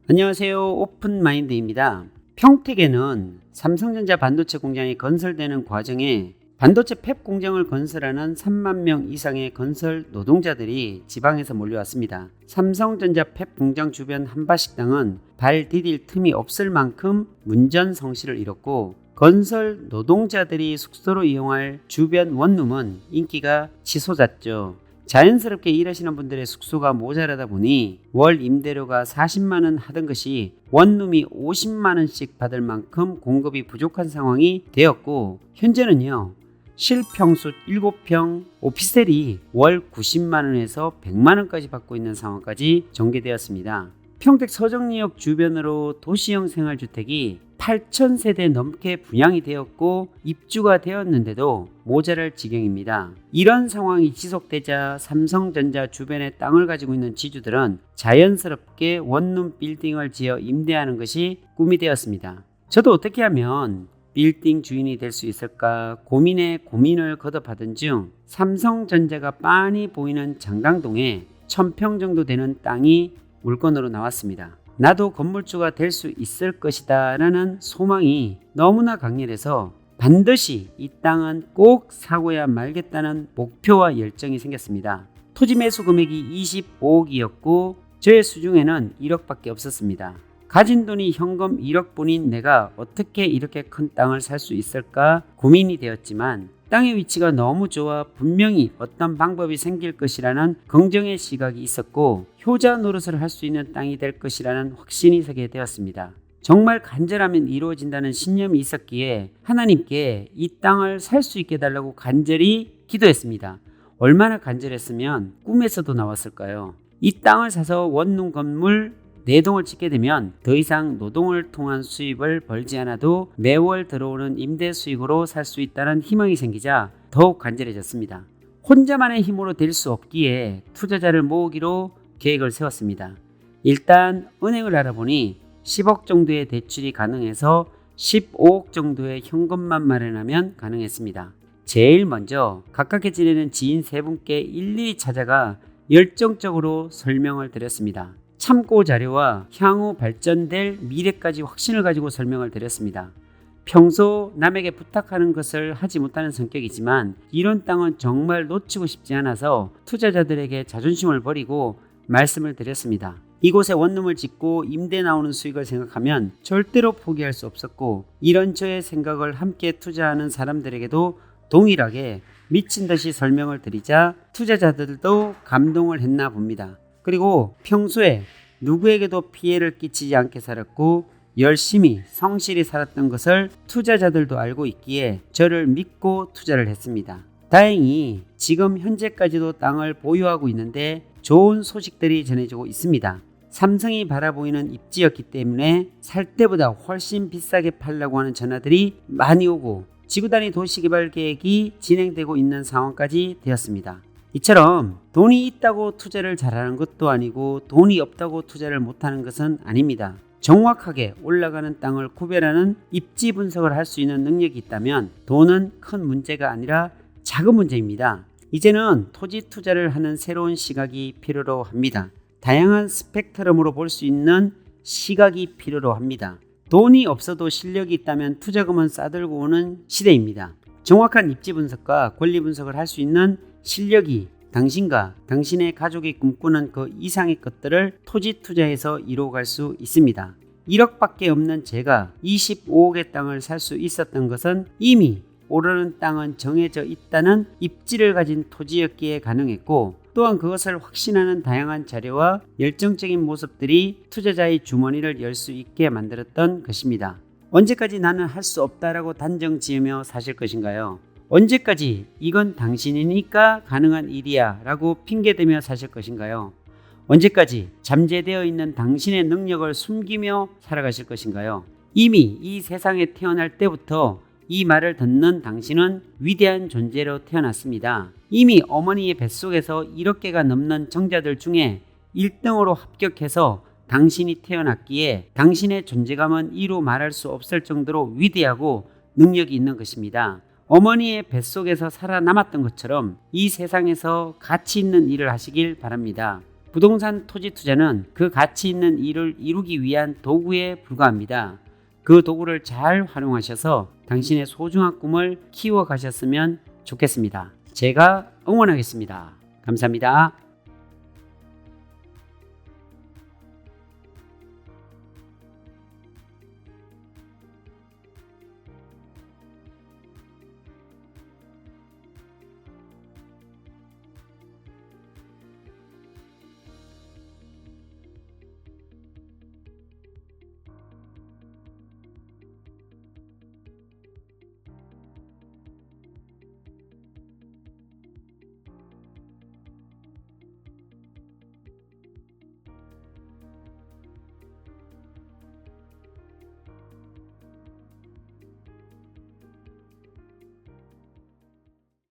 안녕하세요. 오픈마인드입니다. 평택에는 삼성전자 반도체 공장이 건설되는 과정에 반도체 팹 공장을 건설하는 3만 명 이상의 건설 노동자들이 지방에서 몰려왔습니다. 삼성전자 팹 공장 주변 한밭식당은 발 디딜 틈이 없을 만큼 문전성시를 이뤘고, 건설 노동자들이 숙소로 이용할 주변 원룸은 인기가 치솟았죠. 자연스럽게 일하시는 분들의 숙소가 모자라다 보니 월 임대료가 40만원 하던 것이 원룸이 50만원씩 받을 만큼 공급이 부족한 상황이 되었고, 현재는요, 실평수 7평 오피스텔이 월 90만원에서 100만원까지 받고 있는 상황까지 전개되었습니다. 평택 서정리역 주변으로 도시형 생활주택이 8,000세대 넘게 분양이 되었고 입주가 되었는데도 모자랄 지경입니다. 이런 상황이 지속되자 삼성전자 주변에 땅을 가지고 있는 지주들은 자연스럽게 원룸 빌딩을 지어 임대하는 것이 꿈이 되었습니다. 저도 어떻게 하면 빌딩 주인이 될 수 있을까 고민에 고민을 거듭하던 중 삼성전자가 빤히 보이는 장강동에 1,000평 정도 되는 땅이 물건으로 나왔습니다. 나도 건물주가 될 수 있을 것이다 라는 소망이 너무나 강렬해서 반드시 이 땅은 꼭 사고야 말겠다는 목표와 열정이 생겼습니다. 토지 매수 금액이 25억이었고 저의 수중에는 1억밖에 없었습니다. 가진 돈이 현금 1억뿐인 내가 어떻게 이렇게 큰 땅을 살 수 있을까 고민이 되었지만, 땅의 위치가 너무 좋아 분명히 어떤 방법이 생길 것이라는 긍정의 시각이 있었고, 효자 노릇을 할 수 있는 땅이 될 것이라는 확신이 서게 되었습니다. 정말 간절하면 이루어진다는 신념이 있었기에 하나님께 이 땅을 살 수 있게 해달라고 간절히 기도했습니다. 얼마나 간절했으면 꿈에서도 나왔을까요? 이 땅을 사서 원룸 건물 4동을 짓게 되면 더 이상 노동을 통한 수입을 벌지 않아도 매월 들어오는 임대 수익으로 살 수 있다는 희망이 생기자 더욱 간절해졌습니다. 혼자만의 힘으로 될 수 없기에 투자자를 모으기로 계획을 세웠습니다. 일단 은행을 알아보니 10억 정도의 대출이 가능해서 15억 정도의 현금만 마련하면 가능했습니다. 제일 먼저 가깝게 지내는 지인 3분께 일일이 찾아가 열정적으로 설명을 드렸습니다. 참고 자료와 향후 발전될 미래까지 확신을 가지고 설명을 드렸습니다. 평소 남에게 부탁하는 것을 하지 못하는 성격이지만 이런 땅은 정말 놓치고 싶지 않아서 투자자들에게 자존심을 버리고 말씀을 드렸습니다. 이곳에 원룸을 짓고 임대 나오는 수익을 생각하면 절대로 포기할 수 없었고, 이런 저의 생각을 함께 투자하는 사람들에게도 동일하게 미친 듯이 설명을 드리자 투자자들도 감동을 했나 봅니다. 그리고 평소에 누구에게도 피해를 끼치지 않게 살았고 열심히 성실히 살았던 것을 투자자들도 알고 있기에 저를 믿고 투자를 했습니다. 다행히 지금 현재까지도 땅을 보유하고 있는데 좋은 소식들이 전해지고 있습니다. 삼성이 바라보이는 입지였기 때문에 살 때보다 훨씬 비싸게 팔려고 하는 전화들이 많이 오고 지구단위 도시개발 계획이 진행되고 있는 상황까지 되었습니다. 이처럼 돈이 있다고 투자를 잘하는 것도 아니고 돈이 없다고 투자를 못하는 것은 아닙니다. 정확하게 올라가는 땅을 구별하는 입지 분석을 할 수 있는 능력이 있다면 돈은 큰 문제가 아니라 작은 문제입니다. 이제는 토지 투자를 하는 새로운 시각이 필요로 합니다. 다양한 스펙트럼으로 볼 수 있는 시각이 필요로 합니다. 돈이 없어도 실력이 있다면 투자금은 싸들고 오는 시대입니다. 정확한 입지 분석과 권리 분석을 할 수 있는 실력이 당신과 당신의 가족이 꿈꾸는 그 이상의 것들을 토지 투자에서 이루어갈 수 있습니다. 1억밖에 없는 제가 25억의 땅을 살 수 있었던 것은 이미 오르는 땅은 정해져 있다는 입지를 가진 토지였기에 가능했고, 또한 그것을 확신하는 다양한 자료와 열정적인 모습들이 투자자의 주머니를 열 수 있게 만들었던 것입니다. 언제까지 나는 할 수 없다라고 단정 지으며 사실 것인가요? 언제까지 이건 당신이니까 가능한 일이야 라고 핑계대며 사실 것인가요? 언제까지 잠재되어 있는 당신의 능력을 숨기며 살아가실 것인가요? 이미 이 세상에 태어날 때부터 이 말을 듣는 당신은 위대한 존재로 태어났습니다. 이미 어머니의 뱃속에서 1억 개가 넘는 정자들 중에 1등으로 합격해서 당신이 태어났기에 당신의 존재감은 이루 말할 수 없을 정도로 위대하고 능력이 있는 것입니다. 어머니의 뱃속에서 살아남았던 것처럼 이 세상에서 가치 있는 일을 하시길 바랍니다. 부동산 토지 투자는 그 가치 있는 일을 이루기 위한 도구에 불과합니다. 그 도구를 잘 활용하셔서 당신의 소중한 꿈을 키워 가셨으면 좋겠습니다. 제가 응원하겠습니다. 감사합니다.